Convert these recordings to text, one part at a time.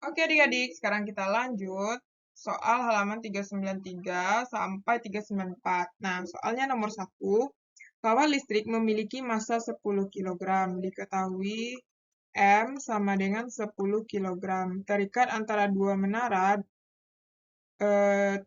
Oke adik-adik, sekarang kita lanjut soal halaman 393 sampai 394. Nah, soalnya nomor 1, kawat listrik memiliki massa 10 kg. Diketahui M sama dengan 10 kg. Terikat antara dua menara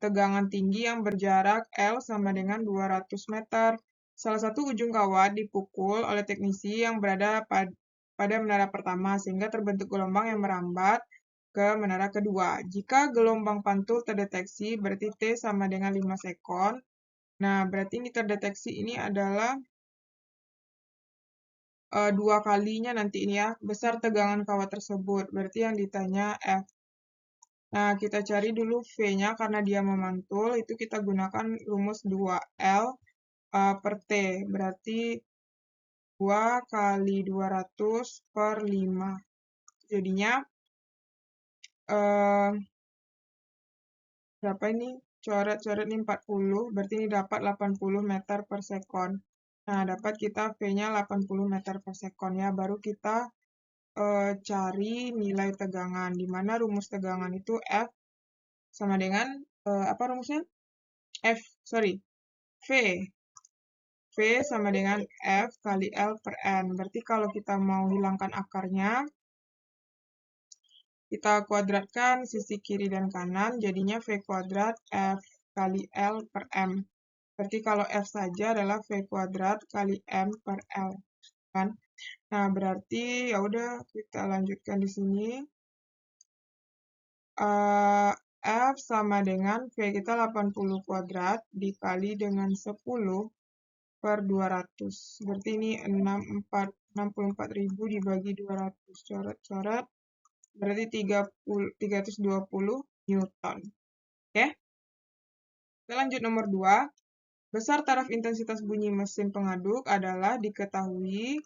tegangan tinggi yang berjarak L sama dengan 200 meter. Salah satu ujung kawat dipukul oleh teknisi yang berada pada menara pertama sehingga terbentuk gelombang yang merambat ke menara kedua. Jika gelombang pantul terdeteksi, berarti T sama dengan 5 sekon. Nah, berarti ini terdeteksi ini adalah dua kalinya nanti ini ya, besar tegangan kawat tersebut. Berarti yang ditanya F. Nah, kita cari dulu V-nya karena dia memantul, itu kita gunakan rumus 2L per T. Berarti 2 kali 200 per 5. Jadinya, berapa ini? Coret-coret ini 40, berarti ini dapat 80 meter per sekon. Nah, dapat kita V-nya 80 meter per sekon ya. Baru kita cari nilai tegangan, di mana rumus tegangan itu F sama dengan, apa rumusnya? V. V sama dengan F kali L per N. Berarti kalau kita mau hilangkan akarnya, kita kuadratkan sisi kiri dan kanan, jadinya V kuadrat F kali L per M. Berarti kalau F saja adalah V kuadrat kali M per L. Kan? Nah, berarti ya udah kita lanjutkan di sini. F sama dengan V kita 80 kuadrat dikali dengan 10 per 200. Berarti ini 64.000 dibagi 200. Coret-coret. Berarti 320 Newton. Oke? Kita lanjut nomor 2. Besar taraf intensitas bunyi mesin pengaduk adalah diketahui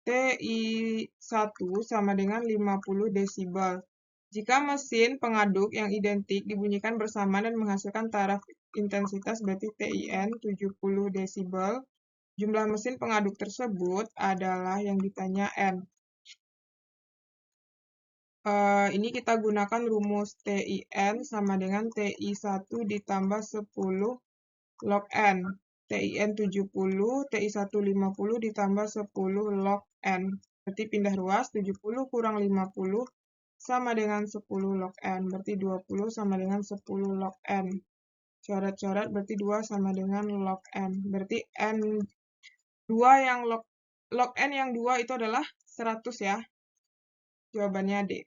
TI1 sama dengan 50 desibel. Jika mesin pengaduk yang identik dibunyikan bersama dan menghasilkan taraf intensitas berarti TIN 70 desibel, jumlah mesin pengaduk tersebut adalah yang ditanya N. Ini kita gunakan rumus TIN sama dengan TI1 ditambah 10 log N. TIN 70, TI1 50 ditambah 10 log N. Berarti pindah ruas, 70 kurang 50 sama dengan 10 log N. Berarti 20 sama dengan 10 log N. Coret-coret berarti 2 sama dengan log N. Berarti N 2 yang log N yang 2 itu adalah 100 ya. Jawabannya D.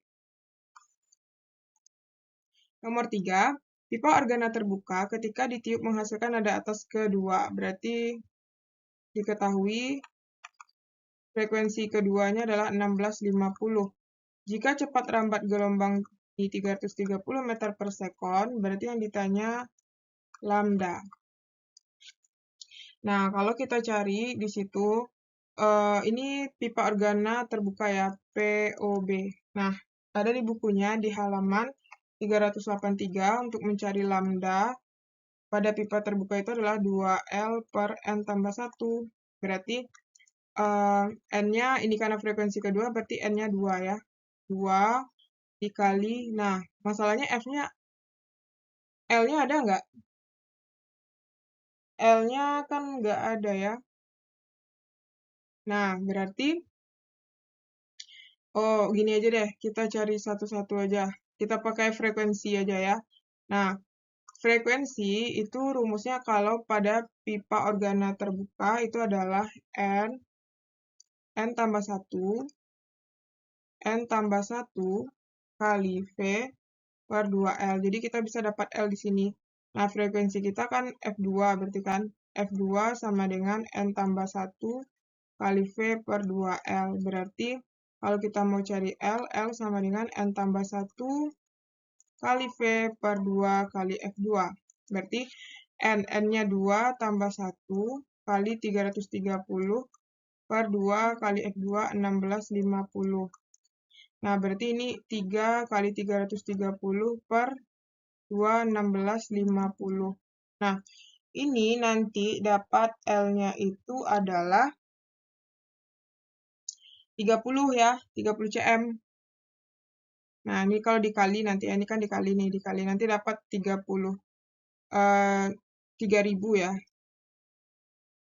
Nomor 3, pipa organa terbuka ketika ditiup menghasilkan nada atas kedua. Berarti diketahui frekuensi keduanya adalah 1650. Jika cepat rambat gelombang di 330 meter per sekon, berarti yang ditanya lambda. Nah, kalau kita cari di situ, ini pipa organa terbuka ya, POB. Nah, ada di bukunya di halaman 383 untuk mencari lambda pada pipa terbuka itu adalah 2L per N tambah 1. Berarti N-nya ini karena frekuensi kedua, berarti N-nya 2 ya. 2 dikali, nah masalahnya F-nya, L-nya ada nggak? L-nya kan nggak ada ya. Nah, berarti, oh gini aja deh, kita cari satu-satu aja. Kita pakai frekuensi aja ya. Nah, frekuensi itu rumusnya kalau pada pipa organa terbuka itu adalah N tambah 1, N tambah 1 kali V per 2L. Jadi kita bisa dapat L di sini. Nah, frekuensi kita kan F2, berarti kan F2 sama dengan N tambah 1 kali V per 2L. Berarti kalau kita mau cari L sama dengan N tambah 1 kali V per 2 kali F2. Berarti N-nya 2 tambah 1 kali 330 per 2 kali F2 1650. Nah, berarti ini 3 kali 330 per 2, 1650. Nah, ini nanti dapat L-nya itu adalah 30 ya, 30 cm. Nah, ini kalau dikali nanti, ini kan dikali nih, dikali nanti dapat 3.000 ya.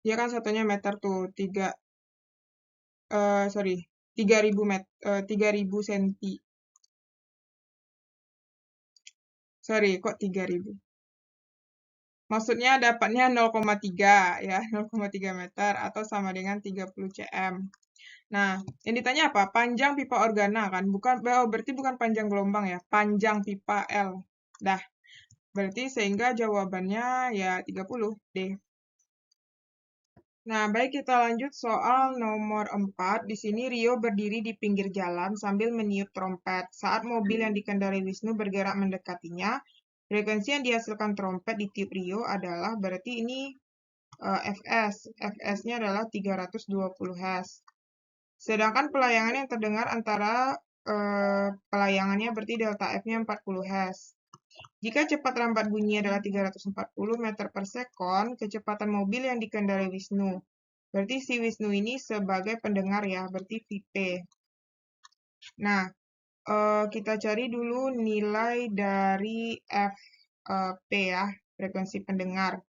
Dia kan satunya meter tuh, 3.000 senti. Sorry, kok 3.000? Maksudnya dapatnya 0,3 ya, 0,3 meter atau sama dengan 30 cm. Nah, yang ditanya apa? Panjang pipa organa kan? Berarti bukan panjang gelombang ya, panjang pipa L. Dah, berarti sehingga jawabannya ya 30 deh. Nah, baik kita lanjut soal nomor 4. Di sini Rio berdiri di pinggir jalan sambil meniup trompet. Saat mobil yang dikendarai Wisnu bergerak mendekatinya, frekuensi yang dihasilkan trompet ditiup Rio adalah, berarti ini Fs. Fs-nya adalah 320 Hz. Sedangkan pelayangan yang terdengar antara pelayangannya berarti delta F-nya 40 Hz. Jika cepat lambat bunyi adalah 340 meter per sekon, kecepatan mobil yang dikendarai Wisnu. Berarti si Wisnu ini sebagai pendengar ya, berarti Vp. Nah, kita cari dulu nilai dari Fp ya, frekuensi pendengar.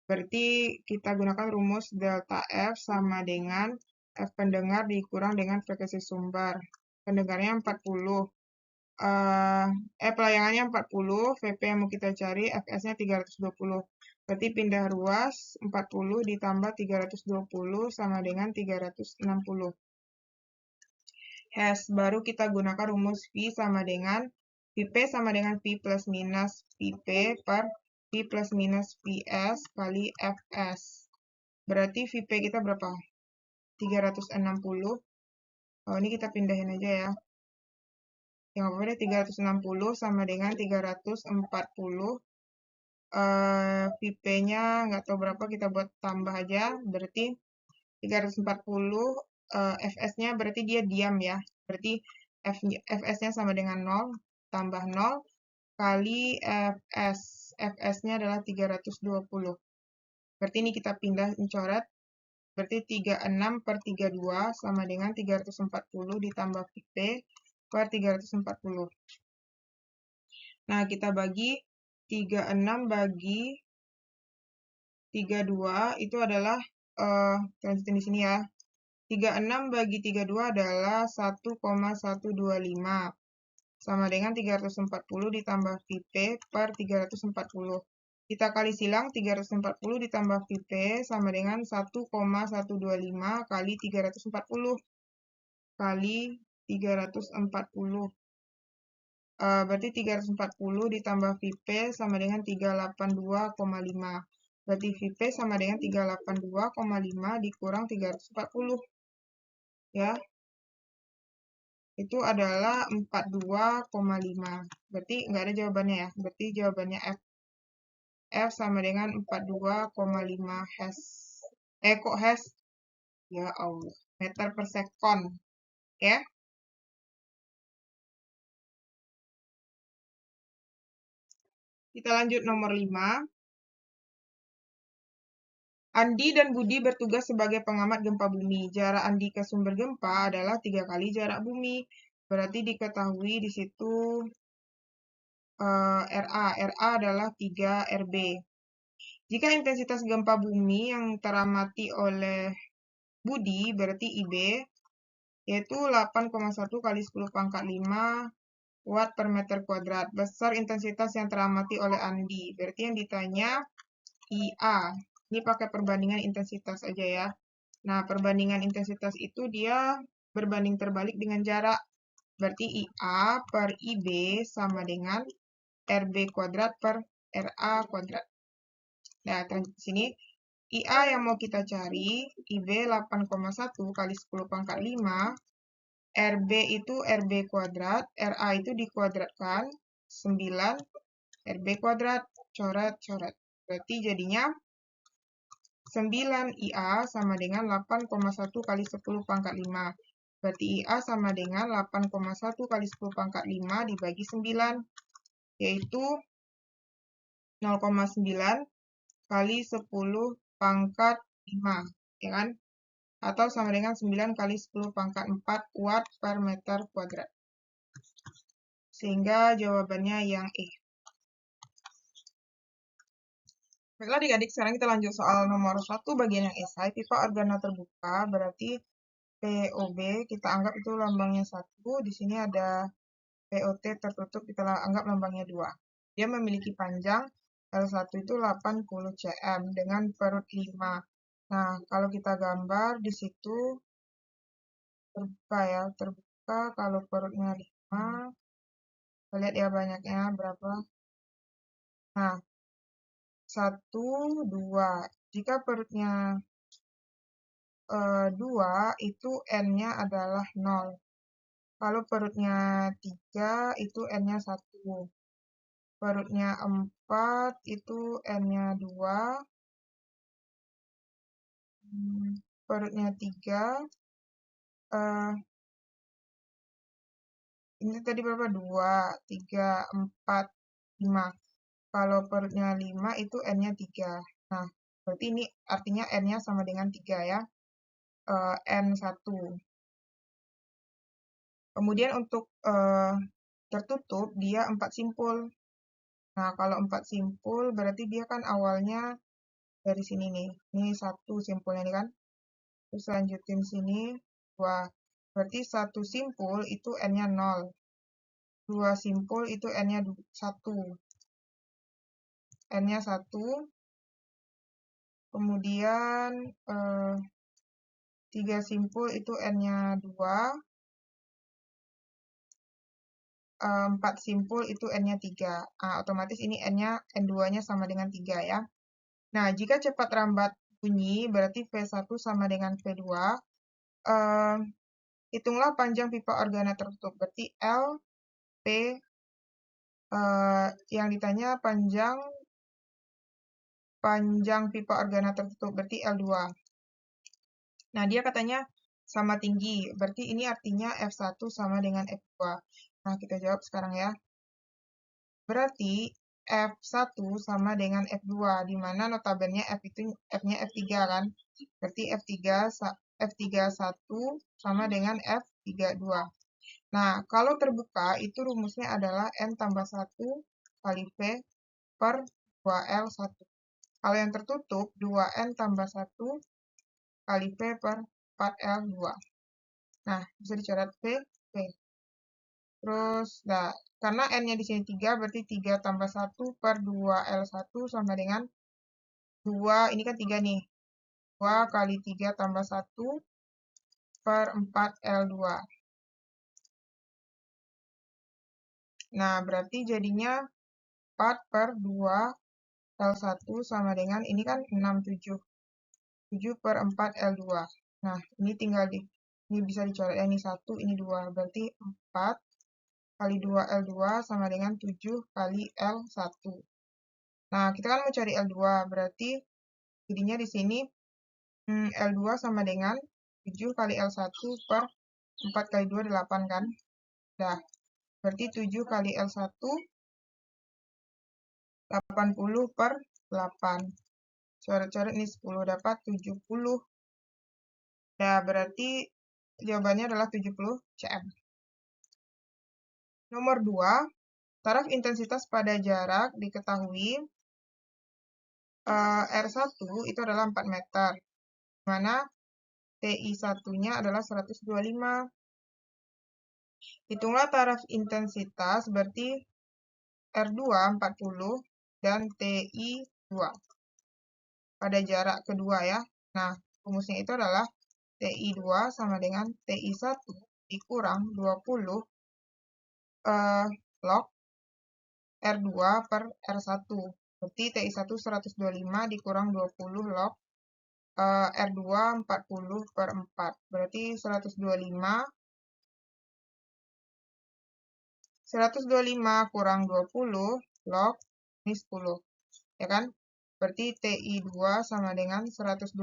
Berarti kita gunakan rumus delta F sama dengan F pendengar dikurang dengan frekuensi sumber. Pendengarnya 40. Pelayangannya 40, Vp yang mau kita cari, Fs-nya 320. Berarti pindah ruas, 40 ditambah 320 sama dengan 360. Baru kita gunakan rumus V sama dengan, Vp sama dengan V plus minus Vp per V plus minus Vs kali Fs. Berarti Vp kita berapa? 360. Oh, ini kita pindahin aja ya. Yang apa deh, 360 sama dengan 340. Vp-nya nggak tahu berapa, kita buat tambah aja. Berarti 340, Fs-nya berarti dia diam ya. Berarti Fs-nya sama dengan 0, tambah 0, kali Fs. Fs-nya adalah 320. Berarti ini kita pindah mencoret. Berarti 36 per 32 sama dengan 340 ditambah Vp per 340. Nah, kita bagi 36 bagi 32 itu adalah, lanjutin di sini ya. 36 bagi 32 adalah 1,125. Sama dengan 340 ditambah Vp per 340. Kita kali silang, 340 ditambah Vp sama dengan 1,125 kali 340 kali 340. Berarti 340 ditambah Vp sama dengan 382,5. Berarti Vp sama dengan 382,5 dikurang 340. Ya. Itu adalah 42,5. Berarti nggak ada jawabannya ya. Berarti jawabannya F. F sama dengan 42,5 Hz. Kok Hz? Ya Allah. Meter per sekon. Ya. Kita lanjut nomor 5. Andi dan Budi bertugas sebagai pengamat gempa bumi. Jarak Andi ke sumber gempa adalah 3 kali jarak bumi. Berarti diketahui di situ RA. RA adalah 3 RB. Jika intensitas gempa bumi yang teramati oleh Budi berarti IB, yaitu 8,1 kali 10 pangkat 5 watt per meter kuadrat. Besar intensitas yang teramati oleh Andi. Berarti yang ditanya IA. Ini pakai perbandingan intensitas aja ya. Nah, perbandingan intensitas itu dia berbanding terbalik dengan jarak. Berarti IA per IB sama dengan RB kuadrat per RA kuadrat. Nah, di sini IA yang mau kita cari, IB 8,1 kali 10 pangkat 5, RB itu RB kuadrat, RA itu dikuadratkan, 9, RB kuadrat, coret-coret. Berarti jadinya 9 IA sama dengan 8,1 kali 10 pangkat 5. Berarti IA sama dengan 8,1 kali 10 pangkat 5 dibagi 9, yaitu 0,9 kali 10 pangkat 5, ya kan? Atau sama dengan 9 kali 10 pangkat 4 watt per meter kuadrat. Sehingga jawabannya yang E. Baiklah adik-adik, sekarang kita lanjut soal nomor 1 bagian yang esai. Pipa organa terbuka, berarti POB kita anggap itu lambangnya 1. Di sini ada POT tertutup, kita anggap lambangnya 2. Dia memiliki panjang L1 itu 80 cm dengan perut 5. Nah, kalau kita gambar di situ terbuka ya, terbuka kalau perutnya 5. Kita lihat ya banyaknya berapa. Nah, 1, 2. Jika perutnya 2, itu N-nya adalah 0. Kalau perutnya 3, itu N-nya 1. Perutnya 4, itu N-nya 2. Perutnya 3. Ini tadi berapa? 2, 3, 4, 5. Kalau perutnya 5, itu N-nya 3. Nah, berarti ini artinya N-nya sama dengan 3 ya. N1. Kemudian untuk tertutup, dia 4 simpul. Nah, kalau 4 simpul, berarti dia kan awalnya dari sini nih. Ini 1 simpulnya nih kan. Terus lanjutin sini, 2. Berarti 1 simpul itu N-nya 0. 2 simpul itu N-nya 1. N-nya 1. Kemudian 3 simpul itu N-nya 2. 4 simpul itu N-nya 3. Nah, otomatis ini N2-nya sama dengan 3 ya. Nah, jika cepat rambat bunyi, berarti V1 sama dengan V2. Hitunglah panjang pipa organa tertutup. Berarti L, P, yang ditanya panjang pipa organa tertutup, berarti L2. Nah, dia katanya sama tinggi, berarti ini artinya F1 sama dengan F2. Nah, kita jawab sekarang ya. Berarti F1 sama dengan F2, di mana notabene F-nya F3 kan. Berarti F31 sama dengan F32. Nah, kalau terbuka, itu rumusnya adalah N tambah 1 kali V per 2L1. Kalau yang tertutup, 2N tambah 1 kali V per 4L2. Nah, bisa dicoret V. Terus, nah, karena N-nya di sini 3, berarti 3 tambah 1 per 2L1 sama dengan 2, ini kan 3 nih. 2 kali 3 tambah 1 per 4L2. Nah, berarti jadinya 4 per 2L1 sama dengan, ini kan 6, 7. 7 per 4L2. Nah, ini tinggal ini bisa dicoret ya, ini 1, ini 2. Berarti 4 kali 2L2 sama dengan 7 kali L1. Nah, kita kan mau cari L2, berarti jadinya di sini L2 sama dengan 7 kali L1 per 4 kali 2, 8 kan? Nah, berarti 7 kali L1, 80 per 8. Coret-coret ini 10, dapat 70. Nah, berarti jawabannya adalah 70 cm. Nomor 2, taraf intensitas pada jarak diketahui R1 itu adalah 4 meter, di mana TI1-nya adalah 125. Hitunglah taraf intensitas, berarti R2 40 dan TI 2 pada jarak kedua ya. Nah, rumusnya itu adalah TI 2 sama dengan TI 1 dikurang 20 log R2 per R1. Berarti TI 1 125 dikurang 20 log R2 40 per 4. Berarti 125 kurang 20 log ini 10. Ya kan? Berarti TI 2 sama dengan 125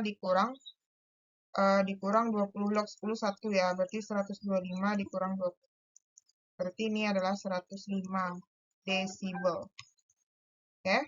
dikurang 20 log 10 1 ya. Berarti 125 dikurang 20. Berarti ini adalah 105 desibel. Oke.